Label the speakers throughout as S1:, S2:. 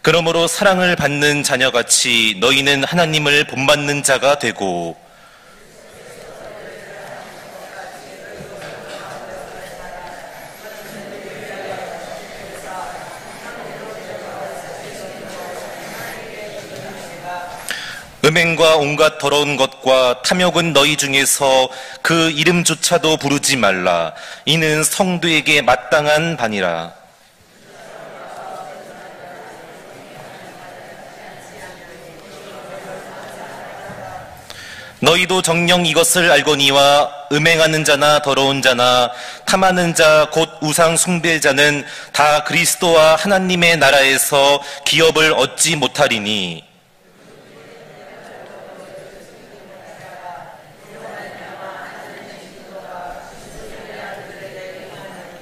S1: 그러므로 사랑을 받는 자녀같이 너희는 하나님을 본받는 자가 되고 음행과 온갖 더러운 것과 탐욕은 너희 중에서 그 이름조차도 부르지 말라. 이는 성도에게 마땅한 바니라. 너희도 정녕 이것을 알거니와 음행하는 자나 더러운 자나 탐하는 자 곧 우상 숭배자는 다 그리스도와 하나님의 나라에서 기업을 얻지 못하리니.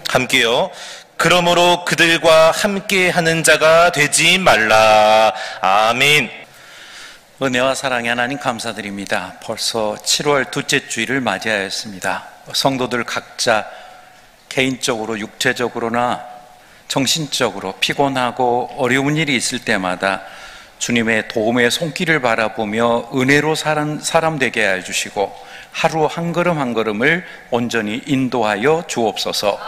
S1: 함께요. 그러므로 그들과 함께 하는 자가 되지 말라. 아멘.
S2: 은혜와 사랑의 하나님 감사드립니다. 벌써 7월 둘째 주일을 맞이하였습니다. 성도들 각자 개인적으로 육체적으로나 정신적으로 피곤하고 어려운 일이 있을 때마다 주님의 도움의 손길을 바라보며 은혜로 사는 사람 되게 해주시고 하루 한 걸음 한 걸음을 온전히 인도하여 주옵소서.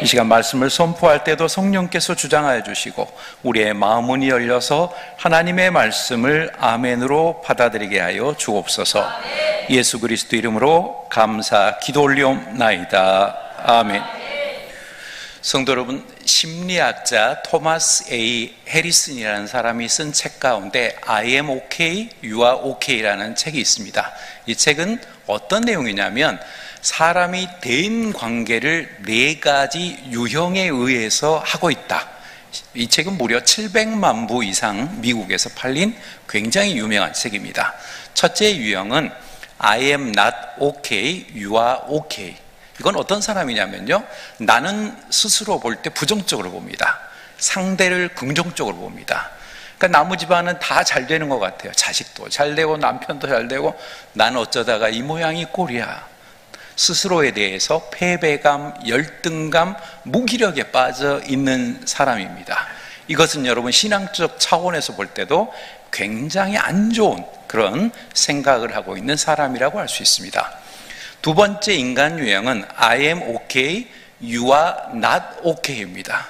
S2: 이 시간 말씀을 선포할 때도 성령께서 주장하여 주시고 우리의 마음문이 열려서 하나님의 말씀을 아멘으로 받아들이게 하여 주옵소서. 예수 그리스도 이름으로 감사 기도 올리옵나이다. 아멘. 성도 여러분, 심리학자 토마스 A. 해리슨이라는 사람이 쓴 책 가운데 I am okay, you are okay라는 책이 있습니다. 이 책은 어떤 내용이냐면 사람이 대인 관계를 4가지 유형에 의해서 하고 있다. 이 책은 무려 700만 부 이상 미국에서 팔린 굉장히 유명한 책입니다. 첫째 유형은 I am not okay, you are okay. 이건 어떤 사람이냐면요, 나는 스스로 볼 때 부정적으로 봅니다. 상대를 긍정적으로 봅니다. 그러니까 나무 집안은 다 잘 되는 것 같아요. 자식도 잘 되고 남편도 잘 되고 나는 어쩌다가 이 모양이 꼴이야. 스스로에 대해서 패배감, 열등감, 무기력에 빠져 있는 사람입니다. 이것은 여러분 신앙적 차원에서 볼 때도 굉장히 안 좋은 그런 생각을 하고 있는 사람이라고 할 수 있습니다. 두 번째 인간 유형은 I am okay, you are not okay입니다.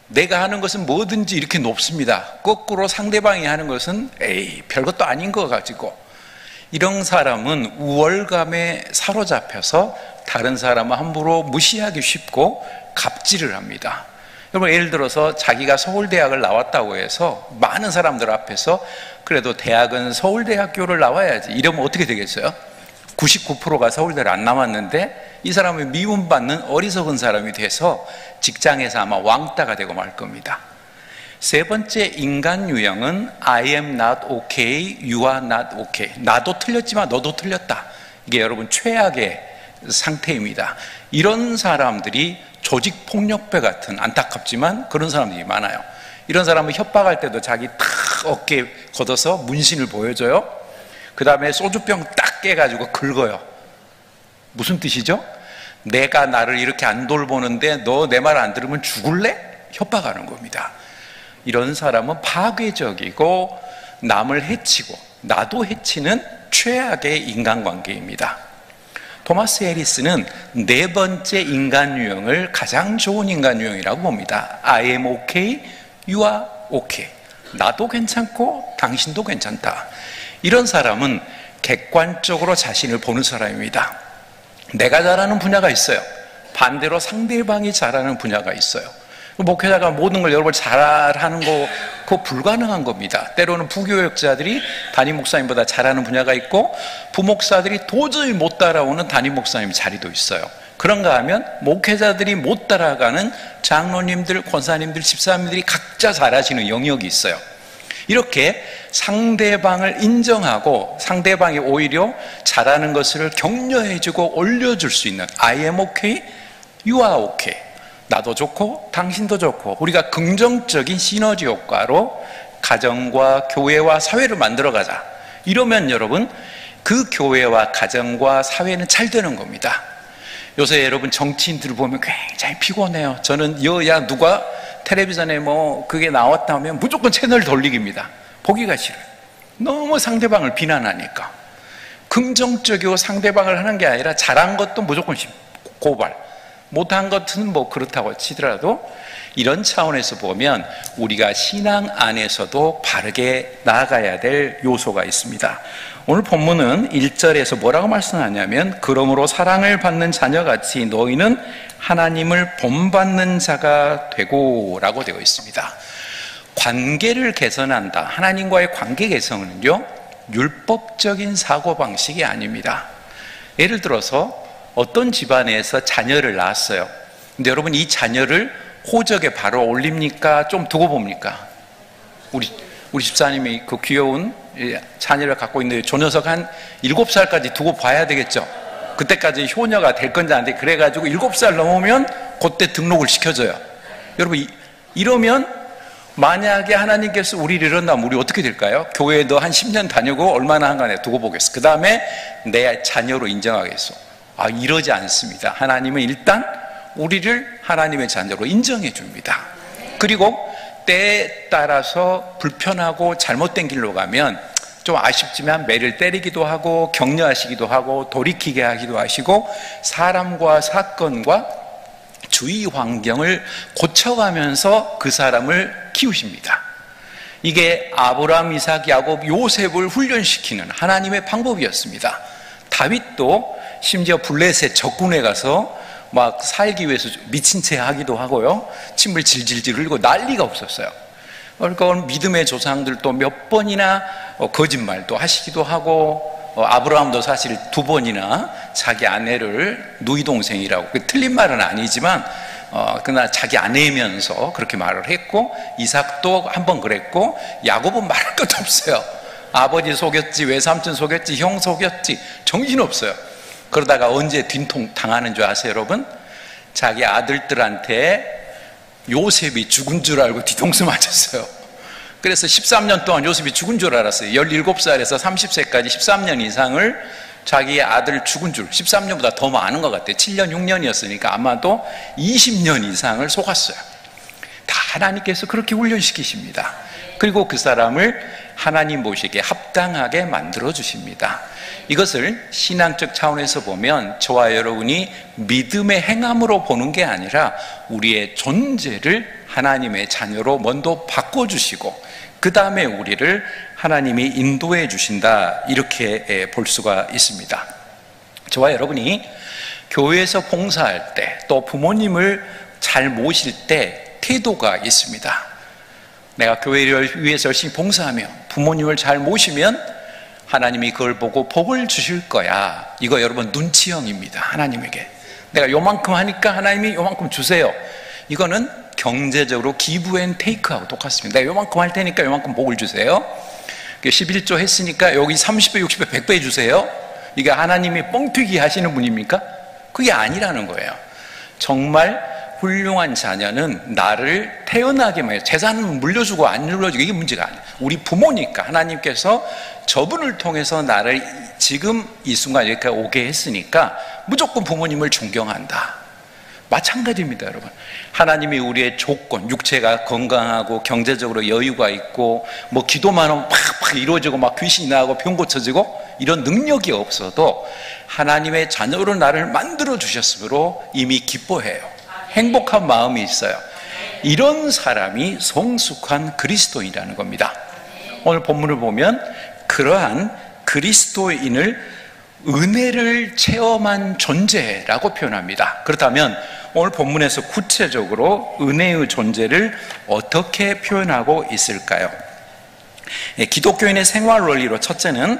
S2: 내가 하는 것은 뭐든지 이렇게 높습니다. 거꾸로 상대방이 하는 것은 에이 별것도 아닌 것 가지고, 이런 사람은 우월감에 사로잡혀서 다른 사람을 함부로 무시하기 쉽고 갑질을 합니다. 여러분, 예를 들어서 자기가 서울대학을 나왔다고 해서 많은 사람들 앞에서 그래도 대학은 서울대학교를 나와야지 이러면 어떻게 되겠어요? 99%가 서울대를 안 나왔는데 이 사람은 미움받는 어리석은 사람이 돼서 직장에서 아마 왕따가 되고 말 겁니다. 세 번째 인간 유형은 I am not okay, you are not okay. 나도 틀렸지만 너도 틀렸다. 이게 여러분 최악의 상태입니다. 이런 사람들이 조직폭력배 같은, 안타깝지만 그런 사람들이 많아요. 이런 사람은 협박할 때도 자기 탁 어깨에 걷어서 문신을 보여줘요. 그 다음에 소주병 딱 깨가지고 긁어요. 무슨 뜻이죠? 내가 나를 이렇게 안 돌보는데 너 내 말 안 들으면 죽을래? 협박하는 겁니다. 이런 사람은 파괴적이고 남을 해치고 나도 해치는 최악의 인간관계입니다. 토마스 해리스는 네 번째 인간 유형을 가장 좋은 인간 유형이라고 봅니다. I am okay, you are okay. 나도 괜찮고 당신도 괜찮다. 이런 사람은 객관적으로 자신을 보는 사람입니다. 내가 잘하는 분야가 있어요. 반대로 상대방이 잘하는 분야가 있어요. 목회자가 모든 걸 여러분 잘하는 거 그거 불가능한 겁니다. 때로는 부교역자들이 담임 목사님보다 잘하는 분야가 있고 부목사들이 도저히 못 따라오는 담임 목사님 자리도 있어요. 그런가 하면 목회자들이 못 따라가는 장로님들, 권사님들, 집사님들이 각자 잘하시는 영역이 있어요. 이렇게 상대방을 인정하고 상대방이 오히려 잘하는 것을 격려해주고 올려줄 수 있는 I am okay, you are okay. 나도 좋고 당신도 좋고 우리가 긍정적인 시너지 효과로 가정과 교회와 사회를 만들어가자. 이러면 여러분 그 교회와 가정과 사회는 잘 되는 겁니다. 요새 여러분 정치인들을 보면 굉장히 피곤해요. 저는 여야 누가 텔레비전에 뭐 그게 나왔다면 무조건 채널 돌리기입니다. 보기가 싫어요. 너무 상대방을 비난하니까. 긍정적이고 상대방을 하는 게 아니라 잘한 것도 무조건 고발, 못한 것은 뭐 그렇다고 치더라도 이런 차원에서 보면 우리가 신앙 안에서도 바르게 나아가야 될 요소가 있습니다. 오늘 본문은 1절에서 뭐라고 말씀하냐면 그러므로 사랑을 받는 자녀같이 너희는 하나님을 본받는 자가 되고 라고 되어 있습니다. 관계를 개선한다. 하나님과의 관계 개선은요 율법적인 사고방식이 아닙니다. 예를 들어서 어떤 집안에서 자녀를 낳았어요. 근데 여러분 이 자녀를 호적에 바로 올립니까? 좀 두고 봅니까? 우리 집사님이 그 귀여운 자녀를 갖고 있는데 저 녀석 한 7살까지 두고 봐야 되겠죠. 그때까지 효녀가 될 건지 안 돼. 그래가지고 7살 넘으면 그때 등록을 시켜줘요. 여러분 이러면 만약에 하나님께서 우리를 이런다면 우리 어떻게 될까요? 교회에 너 한 10년 다니고 얼마나 한간에 두고 보겠어. 그 다음에 내 자녀로 인정하겠어. 이러지 않습니다. 하나님은 일단 우리를 하나님의 자녀로 인정해 줍니다. 그리고 때에 따라서 불편하고 잘못된 길로 가면 좀 아쉽지만 매를 때리기도 하고 격려하시기도 하고 돌이키게 하기도 하시고 사람과 사건과 주위 환경을 고쳐가면서 그 사람을 키우십니다. 이게 아브라함, 이삭, 야곱, 요셉을 훈련시키는 하나님의 방법이었습니다. 다윗도 심지어 블레셋 적군에 가서 막 살기 위해서 미친 채 하기도 하고요, 침을 질질질 흘리고 난리가 없었어요. 그러니까 믿음의 조상들도 몇 번이나 거짓말도 하시기도 하고, 아브라함도 사실 2번이나 자기 아내를 누이 동생이라고, 틀린 말은 아니지만 그러나 자기 아내이면서 그렇게 말을 했고, 이삭도 한 번 그랬고, 야곱은 말할 것도 없어요. 아버지 속였지, 외삼촌 속였지, 형 속였지, 정신없어요. 그러다가 언제 뒷통 당하는 줄 아세요, 여러분? 자기 아들들한테 요셉이 죽은 줄 알고 뒤통수 맞았어요. 그래서 13년 동안 요셉이 죽은 줄 알았어요. 17살에서 30세까지 13년 이상을 자기의 아들 죽은 줄, 13년보다 더 많은 것 같아요. 7년, 6년이었으니까 아마도 20년 이상을 속았어요. 다 하나님께서 그렇게 훈련시키십니다. 그리고 그 사람을 하나님 보시기에 합당하게 만들어 주십니다. 이것을 신앙적 차원에서 보면 저와 여러분이 믿음의 행함으로 보는 게 아니라 우리의 존재를 하나님의 자녀로 먼저 바꿔주시고 그 다음에 우리를 하나님이 인도해 주신다, 이렇게 볼 수가 있습니다. 저와 여러분이 교회에서 봉사할 때, 또 부모님을 잘 모실 때 태도가 있습니다. 내가 교회를 위해서 열심히 봉사하며 부모님을 잘 모시면 하나님이 그걸 보고 복을 주실 거야. 이거 여러분 눈치형입니다. 하나님에게 내가 요만큼 하니까 하나님이 요만큼 주세요. 이거는 경제적으로 기브 앤 테이크하고 똑같습니다. 내가 요만큼 할 테니까 요만큼 복을 주세요. 11조 했으니까 여기 30배, 60배, 100배 주세요. 이게 하나님이 뻥튀기 하시는 분입니까? 그게 아니라는 거예요. 정말 훌륭한 자녀는 나를 태어나게만 해요. 재산은 물려주고 안 물려주고 이게 문제가 아니에요. 우리 부모니까 하나님께서 저분을 통해서 나를 지금 이 순간 여기까지 오게 했으니까 무조건 부모님을 존경한다. 마찬가지입니다, 여러분. 하나님이 우리의 조건, 육체가 건강하고 경제적으로 여유가 있고 뭐 기도만 하면 팍팍 이루어지고 막 귀신이 나가고 병 고쳐지고 이런 능력이 없어도 하나님의 자녀로 나를 만들어 주셨으므로 이미 기뻐해요. 행복한 마음이 있어요. 이런 사람이 성숙한 그리스도인이라는 겁니다. 오늘 본문을 보면 그러한 그리스도인을 은혜를 체험한 존재라고 표현합니다. 그렇다면 오늘 본문에서 구체적으로 은혜의 존재를 어떻게 표현하고 있을까요? 기독교인의 생활 원리로 첫째는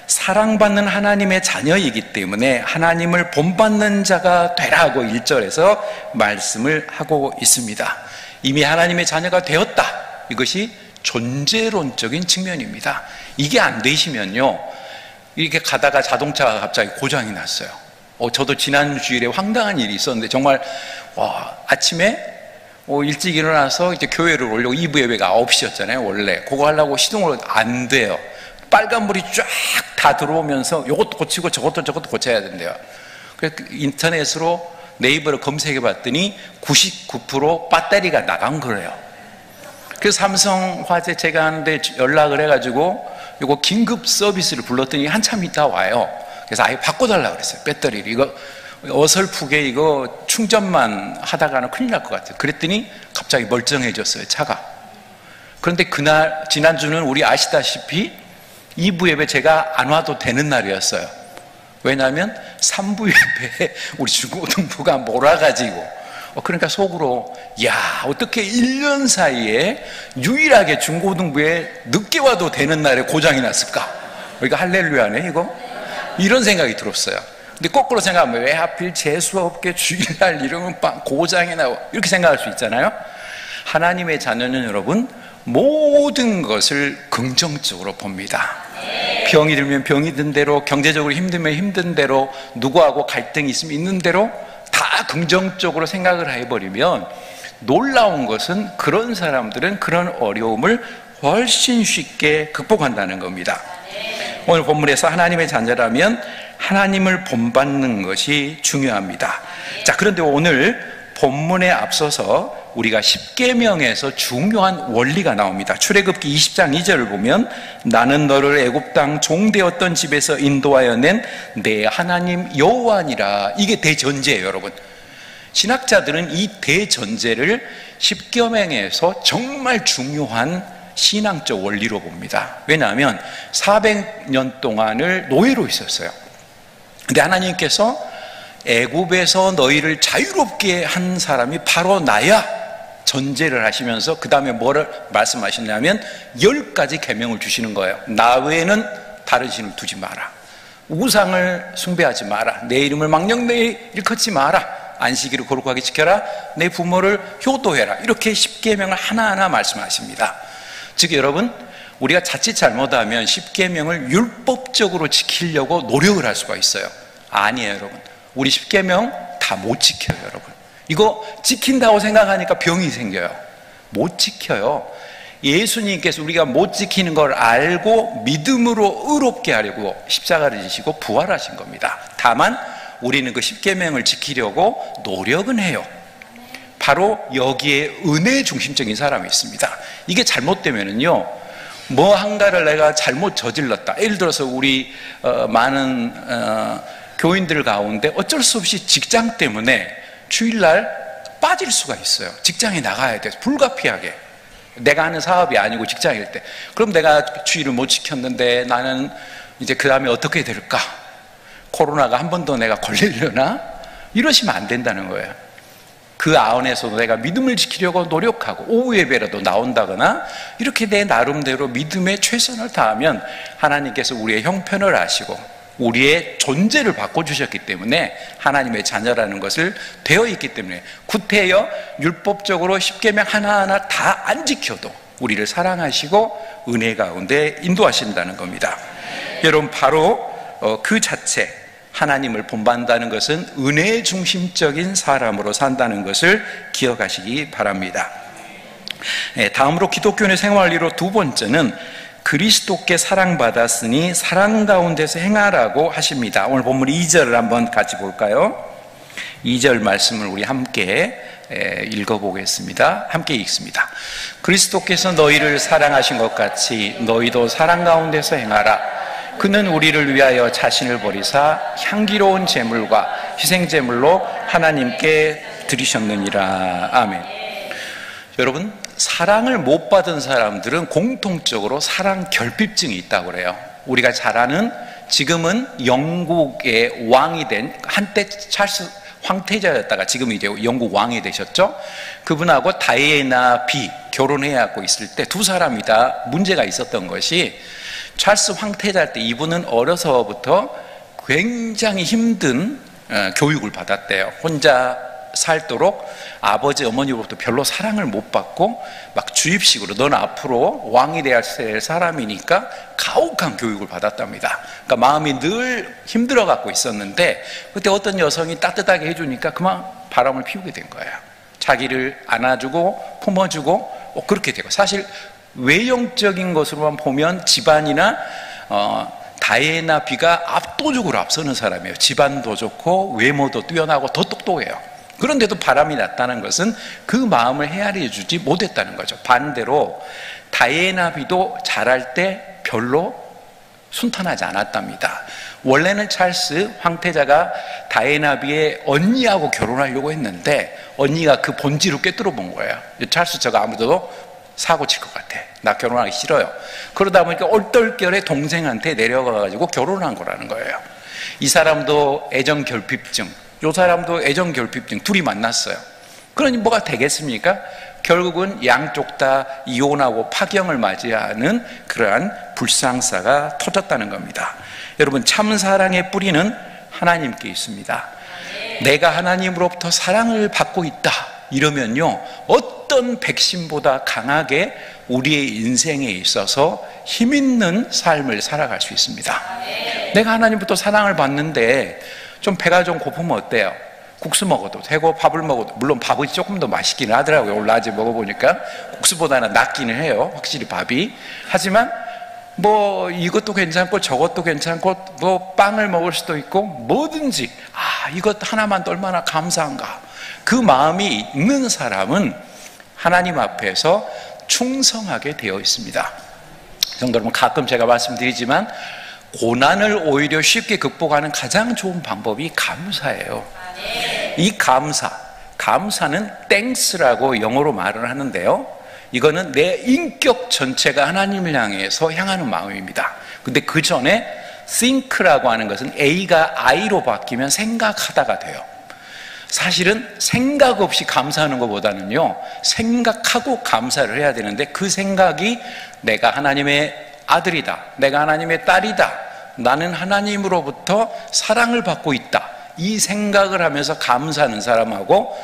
S2: 사랑받는 하나님의 자녀이기 때문에 하나님을 본받는 자가 되라고 1절에서 말씀을 하고 있습니다. 이미 하나님의 자녀가 되었다. 이것이 존재론적인 측면입니다. 이게 안 되시면요, 이렇게 가다가 자동차가 갑자기 고장이 났어요. 저도 지난 주일에 황당한 일이 있었는데 정말 아침에 일찍 일어나서 이제 교회를 오려고 2부 예배가 9시였잖아요 원래. 그거 하려고 시동을 안 돼요. 빨간불이 쫙 다 들어오면서 이것도 고치고 저것도 고쳐야 된대요. 그래서 인터넷으로 네이버를 검색해 봤더니 99% 배터리가 나간 거예요. 그래서 삼성화재 제가 하는데 연락을 해가지고 이거 긴급 서비스를 불렀더니 한참 있다 와요. 그래서 아예 바꿔달라고 그랬어요. 배터리를. 이거 어설프게 이거 충전만 하다가는 큰일 날 것 같아요. 그랬더니 갑자기 멀쩡해졌어요, 차가. 그런데 그날, 지난주는 우리 아시다시피 2부 예배 제가 안 와도 되는 날이었어요. 왜냐하면 3부 예배에 우리 중고등부가 몰아가지고 그러니까 속으로 야, 어떻게 1년 사이에 유일하게 중고등부에 늦게 와도 되는 날에 고장이 났을까? 이거 할렐루야네 이거? 이런 생각이 들었어요. 근데 거꾸로 생각하면 왜 하필 재수없게 주일날 이러면 고장이 나고 이렇게 생각할 수 있잖아요. 하나님의 자녀는 여러분 모든 것을 긍정적으로 봅니다. 병이 들면 병이 든 대로, 경제적으로 힘들면 힘든 대로, 누구하고 갈등이 있으면 있는 대로 다 긍정적으로 생각을 해버리면 놀라운 것은 그런 사람들은 그런 어려움을 훨씬 쉽게 극복한다는 겁니다. 오늘 본문에서 하나님의 자녀라면 하나님을 본받는 것이 중요합니다. 자, 그런데 오늘 본문에 앞서서 우리가 십계명에서 중요한 원리가 나옵니다. 출애굽기 20장 2절을 보면 나는 너를 애굽 땅 종되었던 집에서 인도하여 낸 내 하나님 여호와니라. 이게 대전제예요, 여러분. 신학자들은 이 대전제를 십계명에서 정말 중요한 신앙적 원리로 봅니다. 왜냐하면 400년 동안을 노예로 있었어요. 근데 하나님께서 애굽에서 너희를 자유롭게 한 사람이 바로 나야 전제를 하시면서 그 다음에 뭐를 말씀하셨냐면 10가지 계명을 주시는 거예요. 나 외에는 다른 신을 두지 마라, 우상을 숭배하지 마라, 내 이름을 망령되이 일컫지 마라, 안식일을 거룩하게 지켜라, 내 부모를 효도해라. 이렇게 10계명을 하나하나 말씀하십니다. 즉 여러분, 우리가 자칫 잘못하면 10계명을 율법적으로 지키려고 노력을 할 수가 있어요. 아니에요, 여러분. 우리 10계명 다 못 지켜요, 여러분. 이거 지킨다고 생각하니까 병이 생겨요. 못 지켜요. 예수님께서 우리가 못 지키는 걸 알고 믿음으로 의롭게 하려고 십자가를 지시고 부활하신 겁니다. 다만 우리는 그 10계명을 지키려고 노력은 해요. 바로 여기에 은혜 중심적인 사람이 있습니다. 이게 잘못되면은요, 뭐 한가를 내가 잘못 저질렀다. 예를 들어서 우리 많은 교인들 가운데 어쩔 수 없이 직장 때문에 주일날 빠질 수가 있어요. 직장에 나가야 돼서 불가피하게. 내가 하는 사업이 아니고 직장일 때. 그럼 내가 주일을 못 지켰는데 나는 이제 그 다음에 어떻게 될까? 코로나가 한 번 더 내가 걸리려나? 이러시면 안 된다는 거예요. 그 안에서도 내가 믿음을 지키려고 노력하고 오후 예배라도 나온다거나 이렇게 내 나름대로 믿음에 최선을 다하면 하나님께서 우리의 형편을 아시고 우리의 존재를 바꿔주셨기 때문에 하나님의 자녀라는 것을 되어 있기 때문에 구태여 율법적으로 10계명 하나하나 다 안 지켜도 우리를 사랑하시고 은혜 가운데 인도하신다는 겁니다. 여러분, 바로 그 자체, 하나님을 본받는다는 것은 은혜 중심적인 사람으로 산다는 것을 기억하시기 바랍니다. 다음으로 기독교인의 생활리로 두 번째는 그리스도께 사랑받았으니 사랑 가운데서 행하라고 하십니다. 오늘 본문 2절을 한번 같이 볼까요? 2절 말씀을 우리 함께 읽어보겠습니다. 함께 읽습니다. 그리스도께서 너희를 사랑하신 것 같이 너희도 사랑 가운데서 행하라. 그는 우리를 위하여 자신을 버리사 향기로운 제물과 희생제물로 하나님께 드리셨느니라. 아멘. 여러분, 사랑을 못 받은 사람들은 공통적으로 사랑 결핍증이 있다고 그래요. 우리가 잘 아는, 지금은 영국의 왕이 된, 한때 찰스 황태자였다가 지금 이제 영국 왕이 되셨죠. 그분하고 다이애나 비 결혼해하고 있을 때 두 사람이 다 문제가 있었던 것이, 찰스 황태자 때 이분은 어려서부터 굉장히 힘든 교육을 받았대요. 혼자 살도록 아버지 어머니로부터 별로 사랑을 못 받고 막 주입식으로 넌 앞으로 왕이 되어야 할 사람이니까 가혹한 교육을 받았답니다. 그러니까 마음이 늘 힘들어 갖고 있었는데 그때 어떤 여성이 따뜻하게 해주니까 그만 바람을 피우게 된 거예요. 자기를 안아주고 품어주고 그렇게 되고, 사실 외형적인 것으로만 보면 집안이나 다이애나 비가 압도적으로 앞서는 사람이에요. 집안도 좋고 외모도 뛰어나고 더 똑똑해요. 그런데도 바람이 났다는 것은 그 마음을 헤아려 주지 못했다는 거죠. 반대로 다이애나비도 자랄 때 별로 순탄하지 않았답니다. 원래는 찰스 황태자가 다이애나비의 언니하고 결혼하려고 했는데 언니가 그 본질을 꿰뚫어 본 거예요. 찰스 저거 아무도 사고 칠 것 같아. 나 결혼하기 싫어요. 그러다 보니까 얼떨결에 동생한테 내려가가지고 결혼한 거라는 거예요. 이 사람도 애정결핍증, 이 사람도 애정결핍증, 둘이 만났어요. 그러니 뭐가 되겠습니까? 결국은 양쪽 다 이혼하고 파경을 맞이하는 그러한 불상사가 터졌다는 겁니다. 여러분, 참 사랑의 뿌리는 하나님께 있습니다. 내가 하나님으로부터 사랑을 받고 있다 이러면요, 어떤 백신보다 강하게 우리의 인생에 있어서 힘있는 삶을 살아갈 수 있습니다. 내가 하나님부터 사랑을 받는데 좀 배가 좀 고프면 어때요? 국수 먹어도 되고 밥을 먹어도, 물론 밥이 조금 더 맛있긴 하더라고요. 오늘 낮에 먹어보니까 국수보다는 낫기는 해요, 확실히 밥이. 하지만 뭐 이것도 괜찮고 저것도 괜찮고 뭐 빵을 먹을 수도 있고 뭐든지, 이것 하나만 얼마나 감사한가. 그 마음이 있는 사람은 하나님 앞에서 충성하게 되어 있습니다. 성도 여러분, 가끔 제가 말씀드리지만 고난을 오히려 쉽게 극복하는 가장 좋은 방법이 감사예요. 이 감사는 땡스라고 영어로 말을 하는데요, 이거는 내 인격 전체가 하나님을 향해서 향하는 마음입니다. 근데 그 전에 think라고 하는 것은 A가 I로 바뀌면 생각하다가 돼요. 사실은 생각 없이 감사하는 것보다는요, 생각하고 감사를 해야 되는데, 그 생각이 내가 하나님의 아들이다, 내가 하나님의 딸이다, 나는 하나님으로부터 사랑을 받고 있다, 이 생각을 하면서 감사하는 사람하고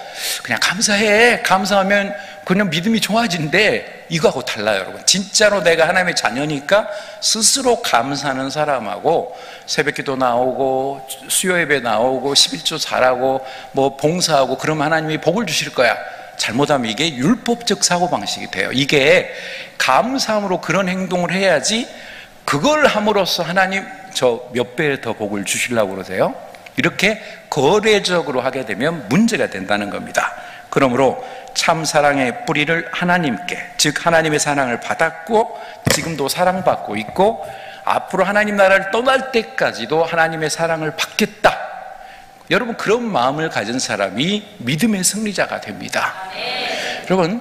S2: 그냥 감사해, 감사하면 그냥 믿음이 좋아진대, 이거하고 달라요. 여러분, 진짜로 내가 하나님의 자녀니까 스스로 감사하는 사람하고 새벽기도 나오고 수요예배 나오고 11조 잘하고 뭐 봉사하고 그러면 하나님이 복을 주실 거야, 잘못하면 이게 율법적 사고방식이 돼요. 이게 감사함으로 그런 행동을 해야지, 그걸 함으로써 하나님 저 몇 배 더 복을 주시려고 그러세요? 이렇게 거래적으로 하게 되면 문제가 된다는 겁니다. 그러므로 참 사랑의 뿌리를 하나님께, 즉 하나님의 사랑을 받았고 지금도 사랑받고 있고 앞으로 하나님 나라를 떠날 때까지도 하나님의 사랑을 받겠다, 여러분 그런 마음을 가진 사람이 믿음의 승리자가 됩니다. 여러분,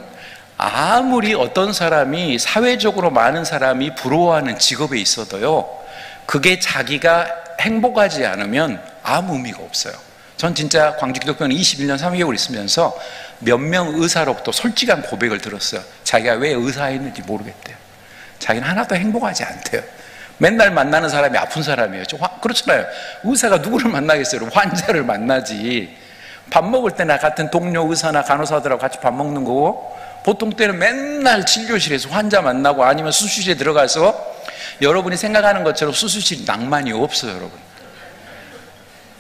S2: 아무리 어떤 사람이 사회적으로 많은 사람이 부러워하는 직업에 있어도요, 그게 자기가 행복하지 않으면 아무 의미가 없어요. 전 진짜 광주기독교는 21년 3개월 있으면서 몇 명 의사로부터 솔직한 고백을 들었어요. 자기가 왜 의사했는지 모르겠대요. 자기는 하나도 행복하지 않대요. 맨날 만나는 사람이 아픈 사람이에요. 그렇잖아요. 의사가 누구를 만나겠어요? 환자를 만나지. 밥 먹을 때나 같은 동료 의사나 간호사들하고 같이 밥 먹는 거고, 보통 때는 맨날 진료실에서 환자 만나고 아니면 수술실에 들어가서, 여러분이 생각하는 것처럼 수술실 낭만이 없어요. 여러분,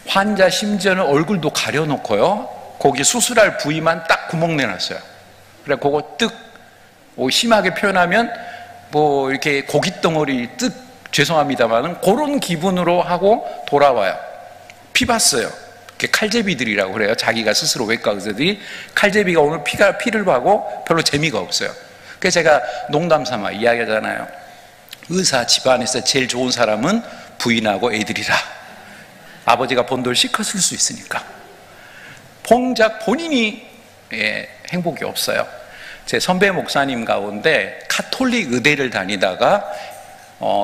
S2: 환자 심지어는 얼굴도 가려놓고요, 거기 수술할 부위만 딱 구멍 내놨어요. 그래 그거 뜨 심하게 표현하면 뭐 이렇게 고깃덩어리 뜨, 죄송합니다만은 그런 기분으로 하고 돌아와요. 피 봤어요. 칼제비들이라고 그래요. 자기가 스스로 외과 의사들이 칼제비가 오늘 피를 봐고 별로 재미가 없어요. 그래서 제가 농담 삼아 이야기하잖아요. 의사 집안에서 제일 좋은 사람은 부인하고 애들이라. 아버지가 번 돌 실컷 쓸 수 있으니까. 정작 본인이 행복이 없어요. 제 선배 목사님 가운데 카톨릭 의대를 다니다가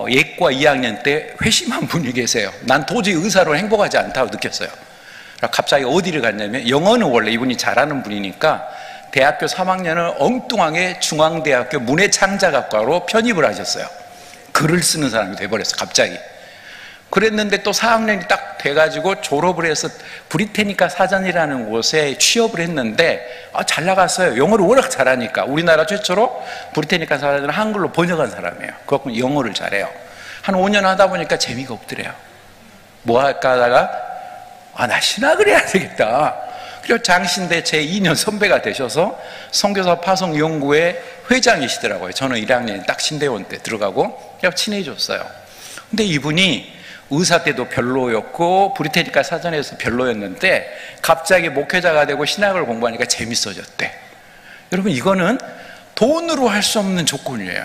S2: 예과 2학년 때 회심한 분이 계세요. 난 도저히 의사로 행복하지 않다고 느꼈어요. 갑자기 어디를 갔냐면, 영어는 원래 이분이 잘하는 분이니까 대학교 3학년을 엉뚱하게 중앙대학교 문해창작학과로 편입을 하셨어요. 글을 쓰는 사람이 돼버렸어요, 갑자기. 그랬는데 또 4학년이 딱 돼가지고 졸업을 해서 브리테니카 사전이라는 곳에 취업을 했는데 잘 나갔어요. 영어를 워낙 잘하니까. 우리나라 최초로 브리테니카 사전을 한글로 번역한 사람이에요. 그렇고 영어를 잘해요. 한 5년 하다 보니까 재미가 없더래요. 뭐 할까 하다가 나 신학을 해야 되겠다. 그래서 장신대 제 2년 선배가 되셔서 선교사 파송연구회 회장이시더라고요. 저는 1학년 딱 신대원 때 들어가고 그냥 친해졌어요. 근데 이분이 의사 때도 별로였고 브리테니카 사전에서 별로였는데 갑자기 목회자가 되고 신학을 공부하니까 재밌어졌대. 여러분, 이거는 돈으로 할 수 없는 조건이에요.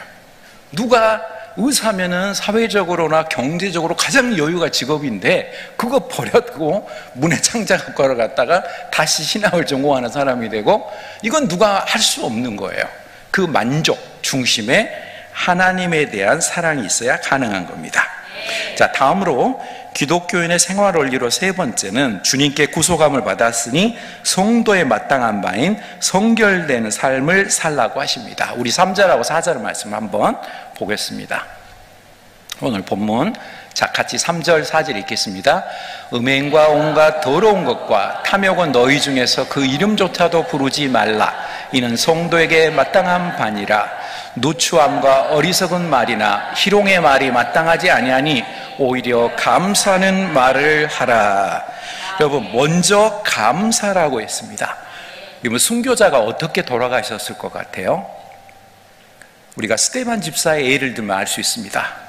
S2: 누가 의사면은 사회적으로나 경제적으로 가장 여유가 직업인데 그거 버렸고 문해창작학과를 갔다가 다시 신학을 전공하는 사람이 되고, 이건 누가 할 수 없는 거예요. 그 만족 중심에 하나님에 대한 사랑이 있어야 가능한 겁니다. 자, 다음으로 기독교인의 생활 원리로 세 번째는 주님께 구속함을 받았으니 성도에 마땅한 바인 성결되는 삶을 살라고 하십니다. 우리 3절하고 4절 말씀 한번 보겠습니다. 오늘 본문, 자, 같이 3절 4절 읽겠습니다. 음행과 온갖 더러운 것과 탐욕은 너희 중에서 그 이름조차도 부르지 말라. 이는 성도에게 마땅한 바니라. 누추함과 어리석은 말이나 희롱의 말이 마땅하지 아니하니 오히려 감사하는 말을 하라. 여러분, 먼저 감사라고 했습니다. 여러분, 순교자가 어떻게 돌아가셨을 것 같아요? 우리가 스데반 집사의 예를 들면 알 수 있습니다.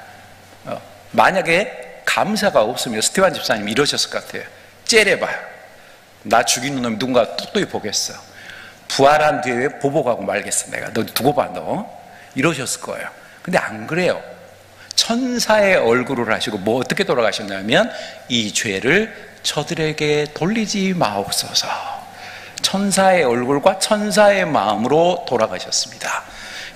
S2: 만약에 감사가 없으면 스데반 집사님이 이러셨을 것 같아요. 째려봐요. 나 죽이는 놈이 누군가 똘똘히 보겠어. 부활한 뒤에 보복하고 말겠어. 내가 너 두고 봐, 너. 이러셨을 거예요. 근데 안 그래요. 천사의 얼굴을 하시고 뭐 어떻게 돌아가셨냐면, 이 죄를 저들에게 돌리지 마옵소서. 천사의 얼굴과 천사의 마음으로 돌아가셨습니다.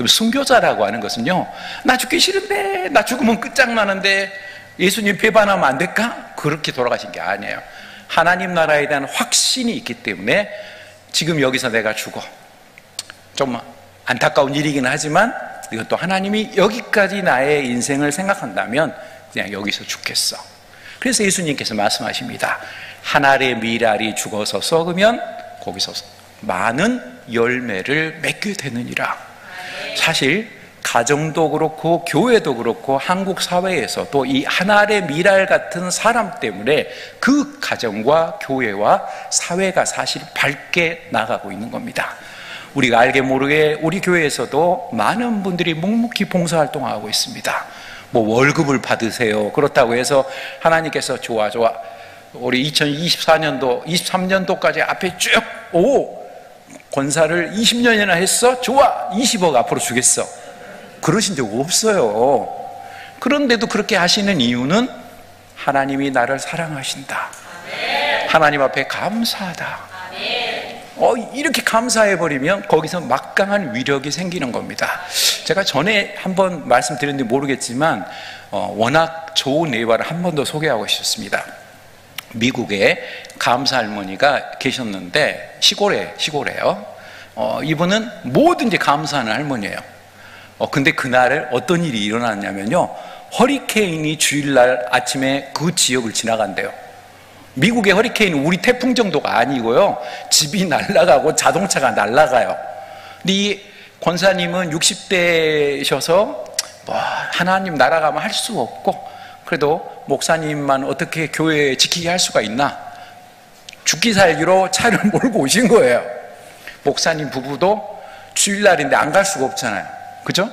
S2: 순교자라고 하는 것은요, 나 죽기 싫은데, 나 죽으면 끝장나는데 예수님 배반하면 안 될까? 그렇게 돌아가신 게 아니에요. 하나님 나라에 대한 확신이 있기 때문에 지금 여기서 내가 죽어, 좀 안타까운 일이긴 하지만 이것도 하나님이 여기까지 나의 인생을 생각한다면 그냥 여기서 죽겠어. 그래서 예수님께서 말씀하십니다. 한 알의 밀알이 죽어서 썩으면 거기서 많은 열매를 맺게 되느니라. 사실 가정도 그렇고 교회도 그렇고 한국 사회에서 또 이 한 알의 밀알 같은 사람 때문에 그 가정과 교회와 사회가 사실 밝게 나가고 있는 겁니다. 우리가 알게 모르게 우리 교회에서도 많은 분들이 묵묵히 봉사활동하고 있습니다. 뭐 월급을 받으세요. 그렇다고 해서 하나님께서 좋아 우리 2024년도 23년도까지 앞에 쭉 권사를 20년이나 했어? 좋아, 20억 앞으로 주겠어. 그러신 적 없어요. 그런데도 그렇게 하시는 이유는 하나님이 나를 사랑하신다. 하나님 앞에 감사하다. 이렇게 감사해버리면 거기서 막강한 위력이 생기는 겁니다. 제가 전에 한번 말씀드렸는지 모르겠지만 워낙 좋은 예화를 한 번 더 소개하고 싶습니다. 미국에 감사 할머니가 계셨는데 시골에요. 이분은 뭐든지 감사하는 할머니예요. 근데 그날 어떤 일이 일어났냐면요, 허리케인이 주일날 아침에 그 지역을 지나간대요. 미국의 허리케인은 우리 태풍 정도가 아니고요, 집이 날아가고 자동차가 날아가요. 근데 이 권사님은 60대셔서 뭐 하나님 나라가면 할 수 없고, 그래도 목사님만 어떻게 교회 지키게 할 수가 있나, 죽기 살기로 차를 몰고 오신 거예요. 목사님 부부도 주일날인데 안 갈 수가 없잖아요. 그죠?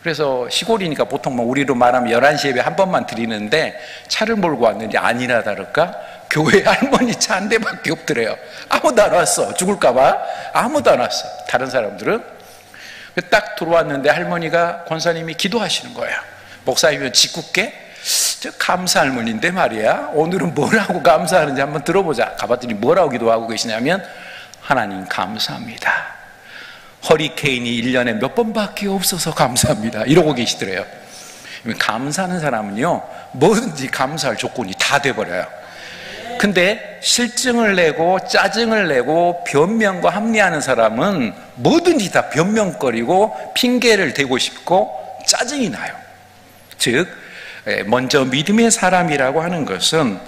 S2: 그래서 시골이니까 보통 뭐 우리로 말하면 11시 예배 한 번만 드리는데 차를 몰고 왔는데 아니나 다를까 교회 할머니 차 한 대밖에 없더래요. 아무도 안 왔어. 죽을까봐 아무도 안 왔어. 다른 사람들은. 딱 들어왔는데 할머니가 권사님이 기도하시는 거예요. 목사님은 짓궂게, 저 감사 할머니인데 말이야, 오늘은 뭐라고 감사하는지 한번 들어보자. 가봤더니 뭐라고 기도하고 계시냐면, 하나님 감사합니다. 허리케인이 1년에 몇 번밖에 없어서 감사합니다. 이러고 계시더래요. 감사하는 사람은요, 뭐든지 감사할 조건이 다 돼버려요. 근데 실증을 내고 짜증을 내고 변명과 합리하는 사람은 뭐든지 다 변명거리고 핑계를 대고 싶고 짜증이 나요. 즉, 먼저 믿음의 사람이라고 하는 것은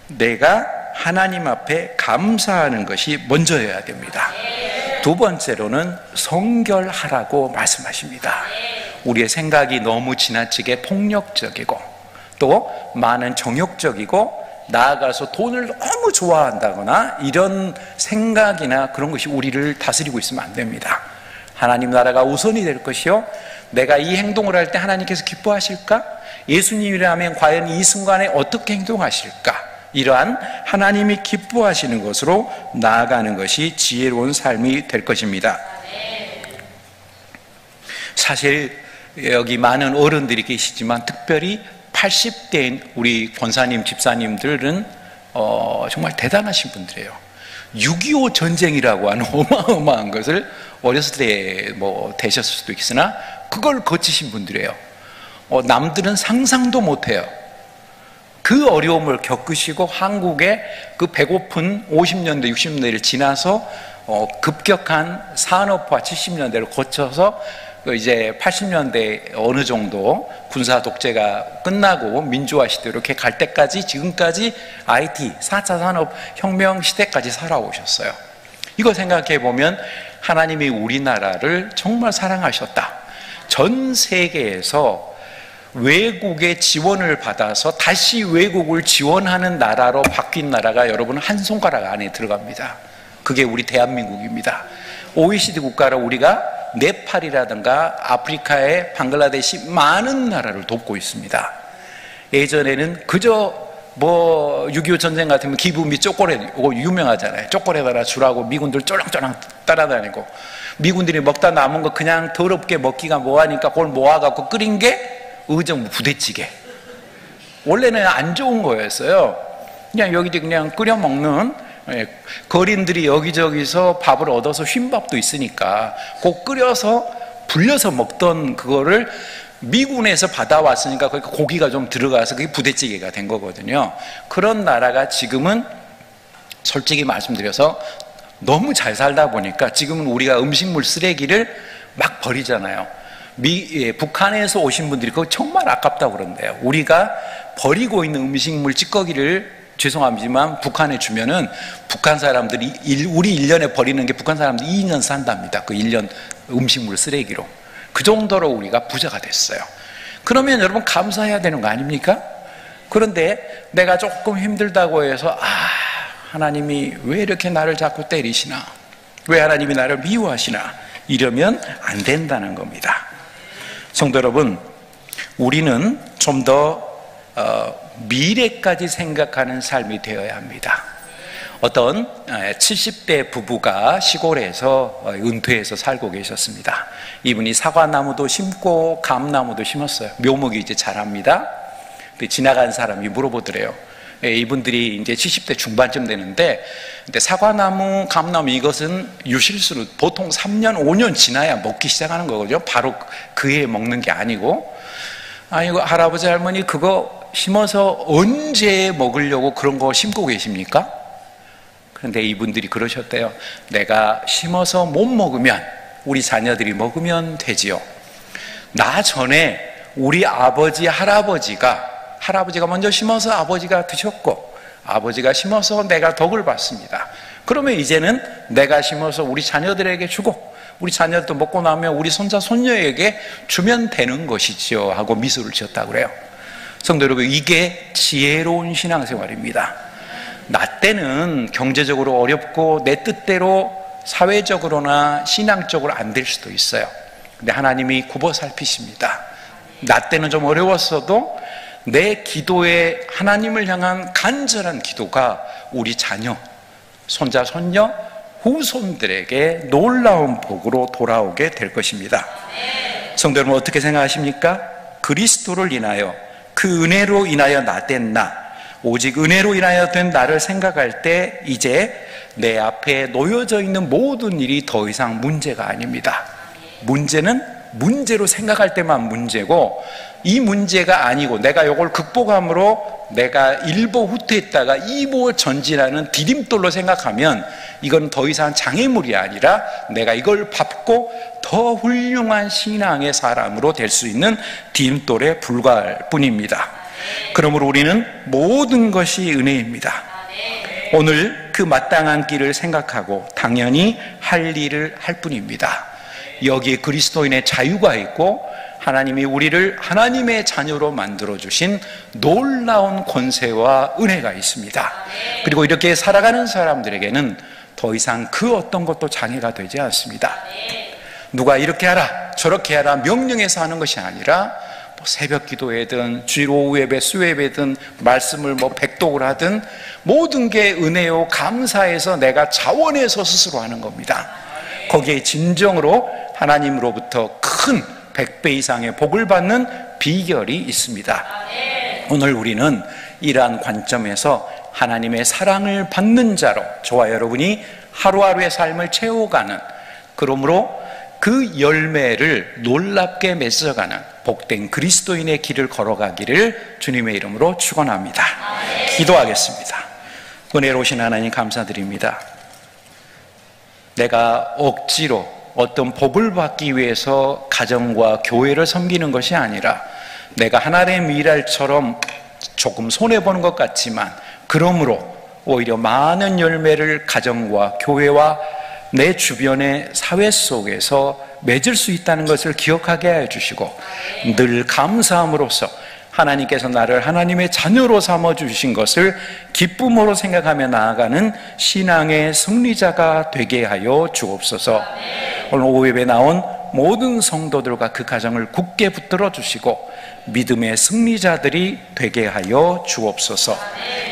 S2: 내가 하나님 앞에 감사하는 것이 먼저여야 됩니다. 두 번째로는 성결하라고 말씀하십니다. 우리의 생각이 너무 지나치게 폭력적이고 또 많은 정욕적이고 나아가서 돈을 너무 좋아한다거나 이런 생각이나 그런 것이 우리를 다스리고 있으면 안 됩니다. 하나님 나라가 우선이 될 것이요, 내가 이 행동을 할 때 하나님께서 기뻐하실까? 예수님이라면 과연 이 순간에 어떻게 행동하실까? 이러한 하나님이 기뻐하시는 것으로 나아가는 것이 지혜로운 삶이 될 것입니다. 사실 여기 많은 어른들이 계시지만 특별히 80대인 우리 권사님, 집사님들은 정말 대단하신 분들이에요. 6.25 전쟁이라고 하는 어마어마한 것을 어렸을 때 되셨을 수도 있으나 그걸 거치신 분들이에요. 남들은 상상도 못해요. 그 어려움을 겪으시고 한국의 그 배고픈 50년대, 60년대를 지나서 급격한 산업화 70년대를 거쳐서 이제 80년대 어느 정도 군사 독재가 끝나고 민주화 시대로 이렇게 갈 때까지 지금까지 IT, 4차 산업혁명 시대까지 살아오셨어요. 이거 생각해 보면 하나님이 우리나라를 정말 사랑하셨다. 전 세계에서 외국의 지원을 받아서 다시 외국을 지원하는 나라로 바뀐 나라가 여러분 한 손가락 안에 들어갑니다. 그게 우리 대한민국입니다. OECD 국가로 우리가 네팔이라든가 아프리카의 방글라데시 많은 나라를 돕고 있습니다. 예전에는 그저 6.25 전쟁 같으면 기부미 초콜릿, 이거 유명하잖아요. 초콜릿 하나 주라고 미군들 쫄랑쫄랑 따라다니고, 미군들이 먹다 남은 거 그냥 더럽게 먹기가 뭐하니까 그걸 모아갖고 끓인 게 의정 부대찌개. 원래는 안 좋은 거였어요. 그냥 여기저기 그냥 끓여 먹는, 거린들이 여기저기서 밥을 얻어서 흰밥도 있으니까 꼭 끓여서 불려서 먹던 그거를 미군에서 받아왔으니까 거기 고기가 좀 들어가서 그게 부대찌개가 된 거거든요. 그런 나라가 지금은 솔직히 말씀드려서 너무 잘 살다 보니까 지금은 우리가 음식물 쓰레기를 막 버리잖아요. 북한에서 오신 분들이 그거 정말 아깝다고 그런대요. 우리가 버리고 있는 음식물 찌꺼기를 죄송하지만 북한에 주면은 북한 사람들이 우리 1년에 버리는 게 북한 사람들이 2년 산답니다. 그 1년 음식물 쓰레기로. 그 정도로 우리가 부자가 됐어요. 그러면 여러분 감사해야 되는 거 아닙니까? 그런데 내가 조금 힘들다고 해서 하나님이 왜 이렇게 나를 자꾸 때리시나? 왜 하나님이 나를 미워하시나? 이러면 안 된다는 겁니다. 성도 여러분, 우리는 좀 더 미래까지 생각하는 삶이 되어야 합니다. 어떤 70대 부부가 시골에서 은퇴해서 살고 계셨습니다. 이분이 사과나무도 심고 감나무도 심었어요. 묘목이 이제 자랍니다. 지나간 사람이 물어보더래요. 이분들이 이제 70대 중반쯤 되는데, 근데 사과나무, 감나무 이것은 유실수로 보통 3년, 5년 지나야 먹기 시작하는 거거든요. 바로 그 해에 먹는 게 아니고. 아이고, 할아버지, 할머니 그거 심어서 언제 먹으려고 그런 거 심고 계십니까? 그런데 이분들이 그러셨대요. 내가 심어서 못 먹으면 우리 자녀들이 먹으면 되지요. 나 전에 우리 아버지, 할아버지가 먼저 심어서 아버지가 드셨고, 아버지가 심어서 내가 덕을 봤습니다. 그러면 이제는 내가 심어서 우리 자녀들에게 주고, 우리 자녀도 먹고 나면 우리 손자, 손녀에게 주면 되는 것이지요 하고 미소를 지었다고 그래요. 성도 여러분, 이게 지혜로운 신앙생활입니다. 나 때는 경제적으로 어렵고 내 뜻대로 사회적으로나 신앙적으로 안 될 수도 있어요. 근데 하나님이 굽어 살피십니다. 나 때는 좀 어려웠어도 내 기도에 하나님을 향한 간절한 기도가 우리 자녀, 손자, 손녀, 후손들에게 놀라운 복으로 돌아오게 될 것입니다. 성도 여러분, 어떻게 생각하십니까? 그리스도를 인하여, 그 은혜로 인하여 나 된 나, 오직 은혜로 인하여 된 나를 생각할 때 이제 내 앞에 놓여져 있는 모든 일이 더 이상 문제가 아닙니다. 문제는 문제로 생각할 때만 문제고, 이 문제가 아니고 내가 이걸 극복함으로 내가 일보 후퇴했다가 이보 전진하는 디딤돌로 생각하면 이건 더 이상 장애물이 아니라 내가 이걸 밟고 더 훌륭한 신앙의 사람으로 될 수 있는 디딤돌에 불과할 뿐입니다. 그러므로 우리는 모든 것이 은혜입니다. 오늘 그 마땅한 길을 생각하고 당연히 할 일을 할 뿐입니다. 여기에 그리스도인의 자유가 있고 하나님이 우리를 하나님의 자녀로 만들어주신 놀라운 권세와 은혜가 있습니다. 그리고 이렇게 살아가는 사람들에게는 더 이상 그 어떤 것도 장애가 되지 않습니다. 누가 이렇게 하라 저렇게 하라 명령해서 하는 것이 아니라 새벽 기도회든 주일 오후 예배 수예배든 말씀을 백독을 하든 모든 게 은혜요 감사해서 내가 자원해서 스스로 하는 겁니다. 거기에 진정으로 하나님으로부터 큰 100배 이상의 복을 받는 비결이 있습니다. 오늘 우리는 이러한 관점에서 하나님의 사랑을 받는 자로 저와 여러분이 하루하루의 삶을 채워가는, 그러므로 그 열매를 놀랍게 맺어가는 복된 그리스도인의 길을 걸어가기를 주님의 이름으로 축원합니다. 기도하겠습니다. 은혜로우신 하나님 감사드립니다. 내가 억지로 어떤 복을 받기 위해서 가정과 교회를 섬기는 것이 아니라 내가 하나님의 일할처럼 조금 손해보는 것 같지만 그러므로 오히려 많은 열매를 가정과 교회와 내 주변의 사회 속에서 맺을 수 있다는 것을 기억하게 하여 주시고 늘 감사함으로써 하나님께서 나를 하나님의 자녀로 삼아주신 것을 기쁨으로 생각하며 나아가는 신앙의 승리자가 되게 하여 주옵소서. 오늘 오후 예배 나온 모든 성도들과 그 가정을 굳게 붙들어 주시고 믿음의 승리자들이 되게 하여 주옵소서.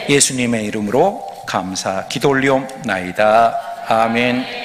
S2: 예수님의 이름으로 감사 기도 올리옵나이다. 아멘.